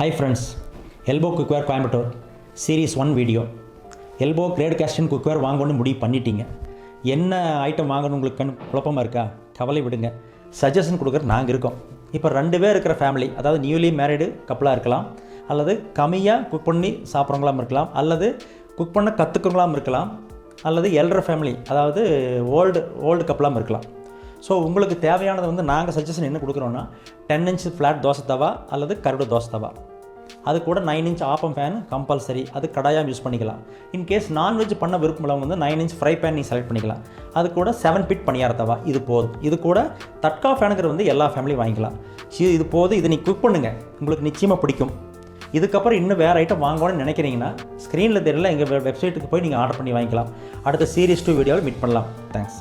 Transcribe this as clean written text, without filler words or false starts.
Hi friends, Elbow Cookware Coimbatore Series 1 video. எல்போ great கேஸ்டன் cookware வாங்கணும்னு முடிவு பண்ணிட்டீங்க. என்ன ஐட்டம் வாங்கணும் உங்களுக்கு குழப்பமாக இருக்கா? கவலை விடுங்க. சஜஷன் கொடுக்குற நாங்கள் இருக்கோம். இப்போ 2 பேர் இருக்கிற ஃபேமிலி, அதாவது நியூலி மேரிடு கப்பலாக இருக்கலாம், அல்லது கம்மியாக குக் பண்ணி சாப்பிட்றவங்களாம் இருக்கலாம், அல்லது குக் பண்ண கற்றுக்கிறவங்களாம் இருக்கலாம், அல்லது எல்டர் ஃபேமிலி, அதாவது ஓல்டு கப்பலாக இருக்கலாம். ஸோ உங்களுக்கு தேவையானது வந்து நாங்கள் சஜஷன் என்ன கொடுக்குறோன்னா 10 இன்ச் ஃப்ளாட் தோசை தவா அல்லது கருடு தோசை தவா, அது கூட 9 இன்ச் ஆப்பம் ஃபேன் கம்பல்சரி, அது கடாயாக யூஸ் பண்ணிக்கலாம். இன்கேஸ் நான்வெஜ் பண்ண விருப்பம் வந்து 9 இன்ச் ஃப்ரை பேன் நீங்கள் செலக்ட் பண்ணிக்கலாம். அது கூட 7 பிட் பணியார தவா, இது போதும். இது கூட தட்கா ஃபேனுங்கிற வந்து எல்லா ஃபேமிலியும் வாங்கிக்கலாம். இது போதும். இது நீ குக் பண்ணுங்கள், உங்களுக்கு நிச்சயமாக பிடிக்கும். இதுக்கப்புறம் இன்னும் வேறு ஐட்டம் வாங்கணும்னு நினைக்கிறீங்கன்னா ஸ்க்ரீனில் தெரியல எங்கள் வெப்சைட்டுக்கு போய் நீங்கள் ஆர்டர் பண்ணி வாங்கிக்கலாம். அடுத்த சீரிஸ் 2 வீடியோவில் மீட் பண்ணலாம். தேங்க்ஸ்.